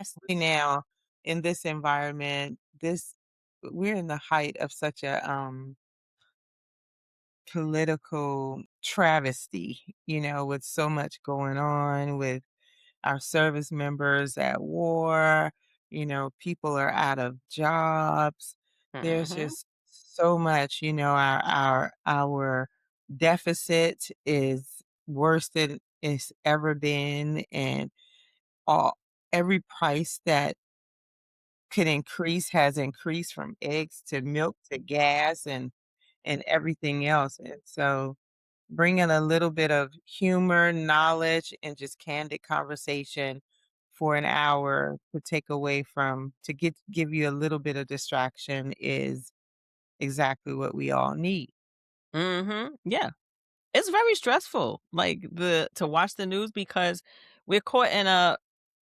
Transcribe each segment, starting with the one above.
especially now in this environment, this we're in the height of such a political travesty, with so much going on with our service members at war, people are out of jobs. There's Mhm. just so much, our deficit is worse than it's ever been, and all every price that could increase has increased, from eggs to milk to gas and everything else. And so bringing a little bit of humor, knowledge, and just candid conversation for an hour to take away from to give you a little bit of distraction is exactly what we all need. Mhm. Yeah. It's very stressful, like, the to watch the news because we're caught in a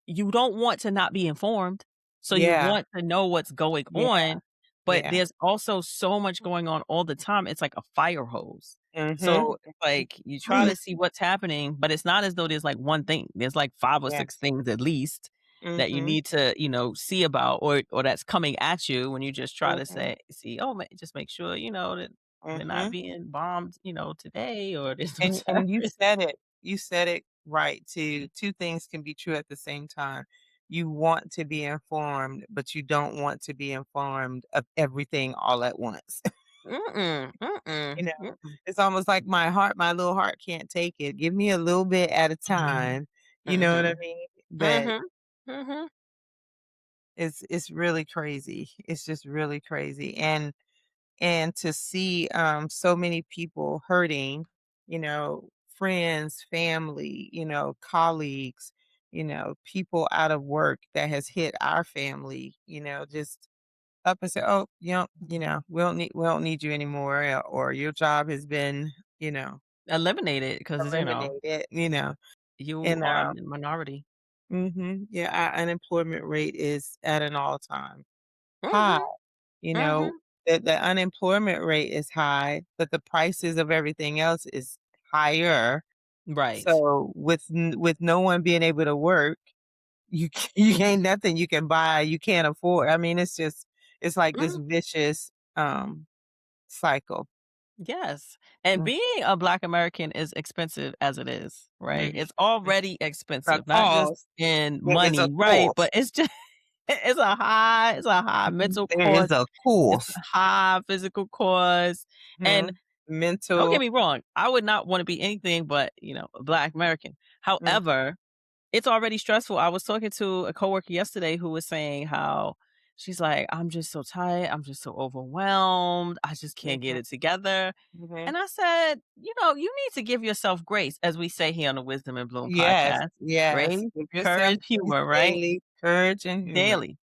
you don't want to not be informed, so you Yeah, want to know what's going yeah, on, but yeah. there's also so much going on all the time, it's like a fire hose. Mhm. So, it's like, you try to see what's happening, but it's not as though there's, like, one thing. There's, like, 5 or Yeah. 6 things at least that you Mhm. need to, see about or that's coming at you when you just try to Mhm. say see, "Oh, ma just make sure, that we're not Mhm. being bombed, today, or there's no And you terrorists." said it. You said it right too. Two things can be true at the same time. You want to be informed, but you don't want to be informed of everything all at once. Mm-mm, You mm-mm, know, mm-mm. it's almost like my little heart can't take it. Give me a little bit at a time. You know what I Mhm, mean? But mhm, mhm. it's really crazy. It's just really crazy. And to see so many people hurting, friends, family, colleagues, people out of work that has hit our family, just up and say, "Oh, we don't need you anymore," or your job has been, you know, Eliminated because eliminated, you and are a minority. yeah, our unemployment rate is at an all-time high. Mhm, You know, mhm. the unemployment rate is high, but the prices of everything else is higher. Right. So with no one being able to work, you ain't nothing you can buy, you can't afford. I mean, it's like this Mhm. vicious cycle. Yes, and Mm, being a Black American is expensive as it is, right? mm, It's mm. already A expensive, not just cost. in There is a money, right? cost. But it's just it's a high mental There is cost, a it's a cost. high physical cost, and Mhm. don't get Mental. me wrong, I would not wanna be anything but, a Black American. Mm, However, it's already stressful. I was talking to a coworker yesterday who was saying how she's like, "I'm just so tired. I'm just so overwhelmed. I just can't get mhm, it together." mhm. And I said, "You need to give yourself grace, as we say here on the Wisdom and Bloom Yes, podcast. yes. Grace, Give yourself courage, grace humor, right? daily, courage and humor. Daily."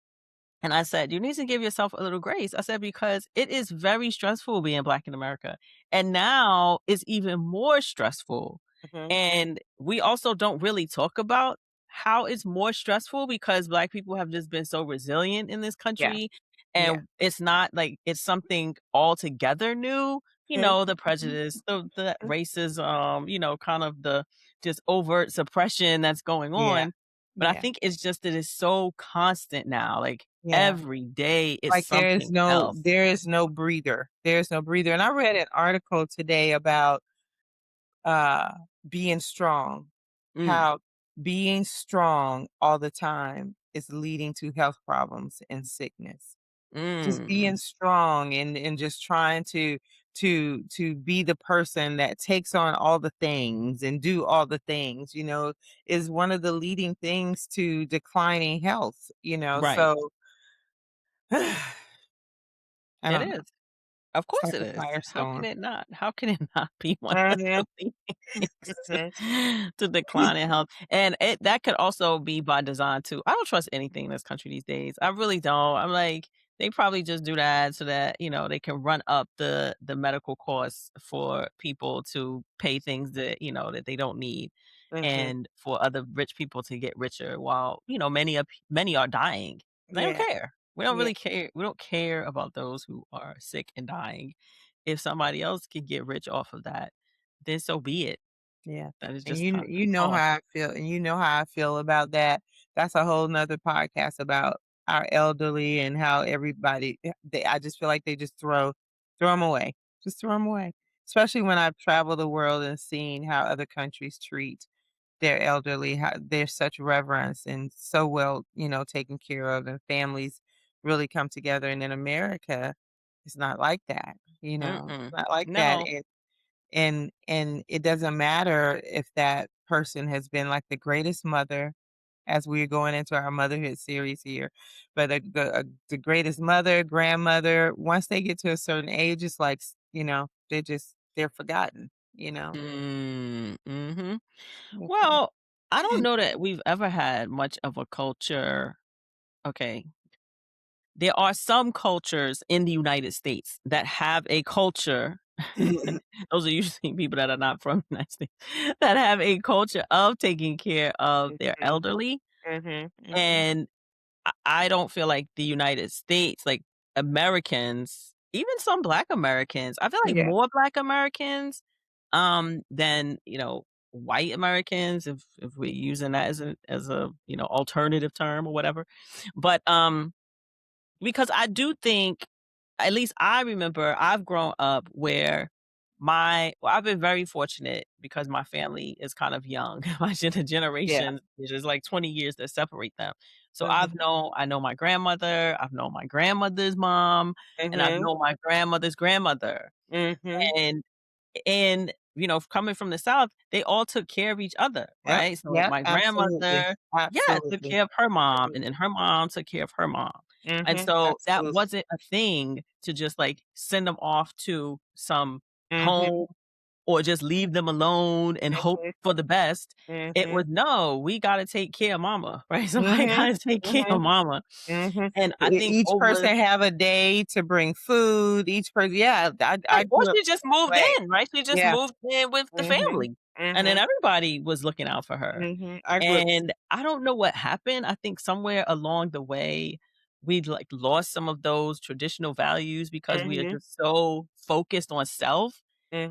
And I said, "You need to give yourself a little grace." I said, "Because it is very stressful being Black in America. And now it's even more stressful." Mhm. And we also don't really talk about how it's more stressful because Black people have just been so resilient in this Yeah, country. yeah. And it's not like it's something altogether new. Mhm, The mhm, prejudice, the mhm. racism, kind of the just overt suppression that's going Yeah, on. But I yeah, think it's just that it's so constant now. Like yeah. every day is Like, there is something no else. there is no breather. There's no breather, and I read an article today about, uh, being strong, Mm, how being strong all the time is leading to health problems and sickness. Just mm, being strong and just trying to be the person that takes on all the things and do all the things, is one of the leading things to declining health, right. so I It don't know. is. Of It's course like it a is. How can firestorm. it not? How can it not be one of Mhm, the leading mhm. to decline in health? And that could also be by design too. I don't trust anything in this country these days. I really don't. I'm like, they probably just do that so that, they can run up the medical costs for people to pay things that, that they don't need Mhm. and for other rich people to get richer while, many are dying. And they don't Yeah, care. We don't yeah, really care. We don't care about those who are sick and dying. If somebody else can get rich off of that, then so be it. yeah, That is and just you the know cost. how I feel, and you know how I feel about that. that's a whole nother podcast about our elderly and how everybody I just feel like they just throw them away. Just throw them away. Especially when I've traveled the world and seen how other countries treat their elderly, how there's such reverence and so well, taken care of, and families really come together. And in America, it's not like that, It's Mm-mm. not like that. No. And it doesn't matter if that person has been like the greatest mother, as we're going into our motherhood series here, but the greatest mother, grandmother, once they get to a certain age, it's like, they're forgotten, you know? Mm, mhm. They're Well, forgotten. I don't know that we've ever had much of a culture. Okay. There are some cultures in the United States that have a culture. Those are usually people that are not from the United States that have a culture of taking care of their Mhm, elderly. mhm, mhm. And I don't feel like the United States, like Americans, even some Black Americans, I feel like Yeah, more Black Americans, than, white Americans, if we're using that as a, alternative term or whatever. But, because I do think, at least I remember I've grown up where I've been very fortunate because my family is kind of young. yeah. Generation, which is like 20 years that separate them. So Mhm, I know my grandmother, I've known my grandmother's mom, and I've mhm, known my grandmother's grandmother. mhm. And coming from the South, they all took care of each other, Yep, right? So yep, my absolutely, grandmother, yeah, took absolutely, care of her mom, and then absolutely. her mom took care of her mom. And Mhm, so that absolutely. wasn't a thing to just, like, send them off to some Mhm, home or just leave them alone and hope mhm, for the best. It mhm, was, "No, we gotta take care of mama," right? Somebody mhm, gotta take care of mhm. mama. Mhm. And I E think each over. person have a day to bring food, each person, yeah, I Right, or grew up she just that moved way. in, right? She just Yeah. moved in with the Mhm. family, and then Mhm. everybody was looking out for her. Mhm. I grew up. And I don't know what happened. I think somewhere along the way, we'd, like, lost some of those traditional values because we are Mhm. just so focused on self.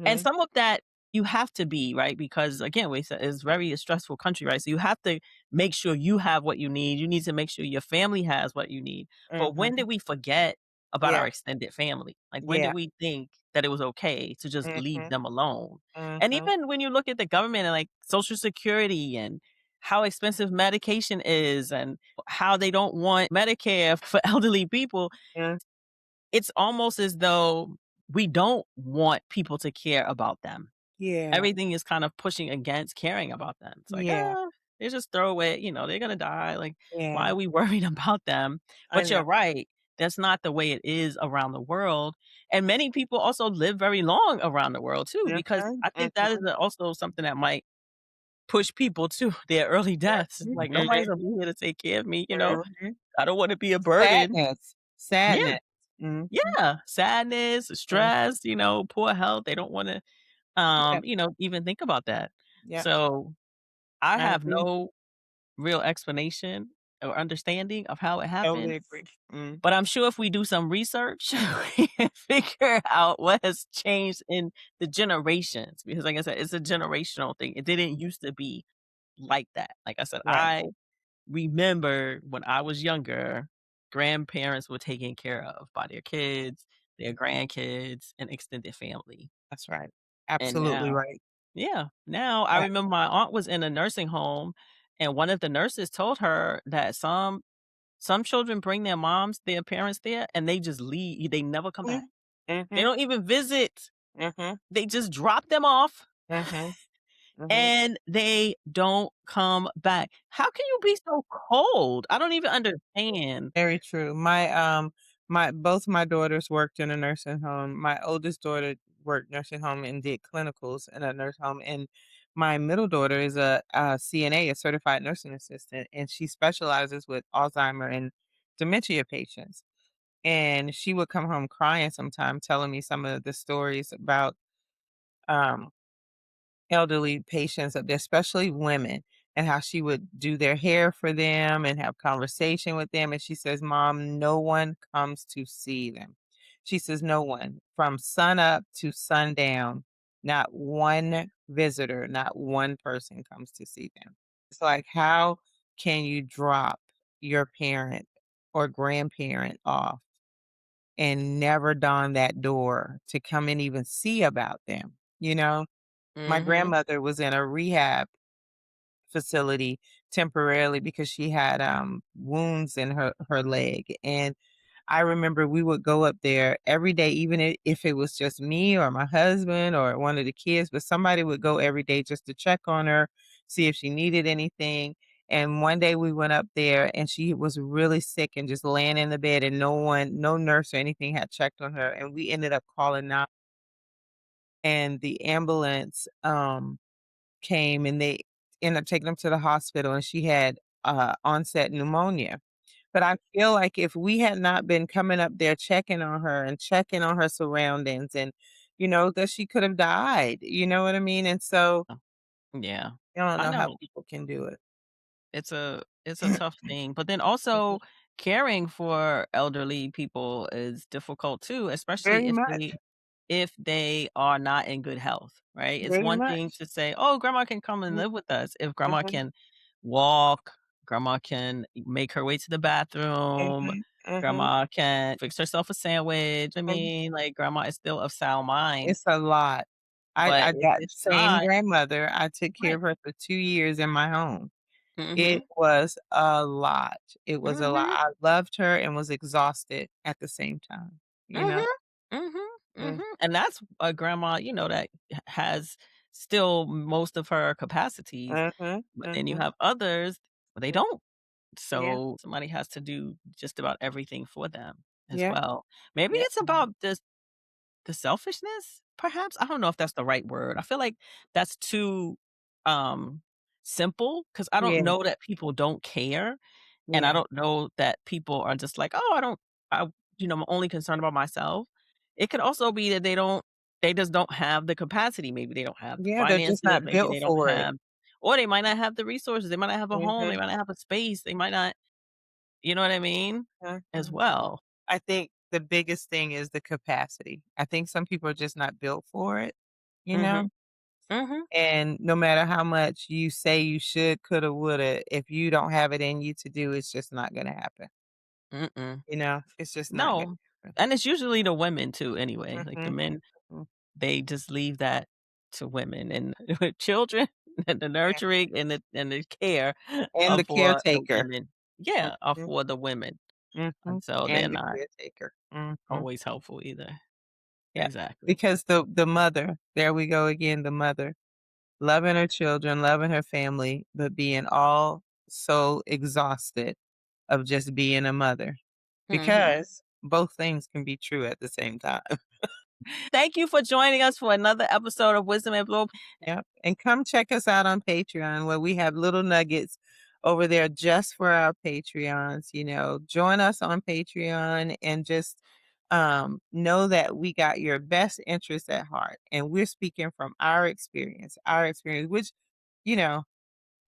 And Mhm. some of that you have to be, right? Because again, we said it's very a stressful country, right? So you have to make sure you have what you need. You need to make sure your family has what you need. But when Mhm. did we forget about Yeah. our extended family? Like, when did Yeah. we think that it was okay to just leave Mhm. them alone? And Mhm. even when you look at the government and, like, Social Security and how expensive medication is and how they don't want Medicare for elderly people, Mm. it's almost as though we don't want people to care about them. Yeah. Everything is kind of pushing against caring about them. It's like, Yeah. they just throw away, they're gonna die. Like, why Yeah. are we worried about them? I But know. you're right. That's not the way it is around the world. And many people also live very long around the world too, because Mhm. I think that is Mhm. also something that might push people to their early deaths. Mhm. Like, nobody's gonna Mhm. be here to take care of me. Mhm. I don't want to be a burden. Sadness. Yeah. Sadness. Mhm. Yeah. Sadness, Mhm. stress, poor health. They don't want to Yep. even think about that. Yep. So I I have agree. no real explanation or understanding of how it Totally happened, agree. Mm. but I'm sure if we do some research, we can figure out what has changed in the generations. Because, like I said, it's a generational thing. It didn't used to be like that. Like I said, Right. I remember when I was younger, grandparents were taken care of by their kids, their grandkids, and extended family. That's right. And Absolutely now, right. yeah, now I Yeah. remember my aunt was in a nursing home, and one of the nurses told her that some children bring their parents there, and they just leave. They never come back. Mhm. They Mhm. don't even visit. Mhm. They just drop them off, Mhm. Mhm. and they don't come back. How can you be so cold? I don't even understand. Very true. My both my daughters worked in a nursing home. My oldest daughter worked nursing home and did clinicals in a nursing home, and my middle daughter is a CNA, a certified nursing assistant, and she specializes with Alzheimer and dementia patients. And she would come home crying sometime, telling me some of the stories about um elderly patients up there, especially women, and how she would do their hair for them and have conversation with them. And she says, "Mom, no one comes to see them." She says, "No one from sun up to sundown, not one visitor, not one person comes to see them." It's like, how can you drop your parent or grandparent off and never dawn that door to come and even see about them, you know? My Mhm. grandmother was in a rehab facility temporarily because she had, wounds in her leg, and I remember we would go up there every day, even if it was just me or my husband or one of the kids, but somebody would go every day just to check on her, see if she needed anything. And one day we went up there and she was really sick and just laying in the bed and no nurse or anything had checked on her. And we ended up calling out and the ambulance came and they ended up taking them to the hospital and she had onset pneumonia. But I feel like if we had not been coming up there checking on her and checking on her surroundings and, that she could have died, you know what I mean? And so Oh, yeah. I don't I know how know. people can do it. It's a tough thing, but then Mhm. also caring for elderly people is difficult too, especially Very much. if they are not in good health, right? It's Very one thing much. to say, "Oh, grandma can come and Mhm, live with us." If grandma mhm, can walk, grandma can make her way to the bathroom, mhm, mhm, grandma can fix herself a sandwich. I mhm. mean, like, grandma is still of sound mind, It's a lot. but I if that it's same not grandmother, I took care right. of her for 2 years in my home. It Mhm. was a lot. It was a lot. Mhm. I loved her and was exhausted at the same time, you know? Mhm. Mhm. Mm, Mhm. And that's a grandma, that has still most of her capacities, mhm, but then you mhm, have others, they mm, don't. yeah, So somebody has to do just about everything for them as yeah, well. Maybe yeah, it's about the selfishness, perhaps? I don't know if that's the right word. I feel like that's too, um, simple because I don't yeah, know that people don't care, and I yeah, don't know that people are just like, "Oh, I don't I I'm only concerned about myself." It could also be that they just don't have the capacity. Maybe they don't have the yeah, they're just finances, not maybe built they don't for it. have or they might not have the resources. They might not have a home, they Mhm, might not have a space, they might not you know what I mean? As mhm. well. I think the biggest thing is the capacity. I think some people are just not built for it, you know? Mhm. Mhm. And no matter how much you say you should, coulda, woulda, if you don't have it in you to do, it's just not gonna happen, Mm-mm. It's just not gonna No. happen. And it's usually the women too anyway. Like the Mhm, men, mhm, they just leave that to women and with children and the yeah, nurturing and the care and are the for the caretaker. women. Yeah, are Mhm, for the women. mhm, And so they're and the not caretaker. Mhm, always helpful either. yeah, Exactly. because the mother there we go again, the mother, loving her children, loving her family, but being all so exhausted of just being a mother, Mhm. because both things can be true at the same time. Thank you for joining us for another episode of Wisdom and Bloom. Yep, and come check us out on Patreon where we have little nuggets over there just for our Patreons, Join us on Patreon and just, know that we got your best interests at heart, and we're speaking from our experience, which, you know,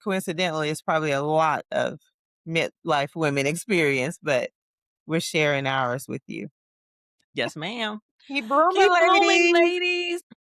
coincidentally is probably a lot of midlife women experience, but we're sharing ours with you. Yes, ma'am. Keep blooming, Keep blooming, ladies. ladies.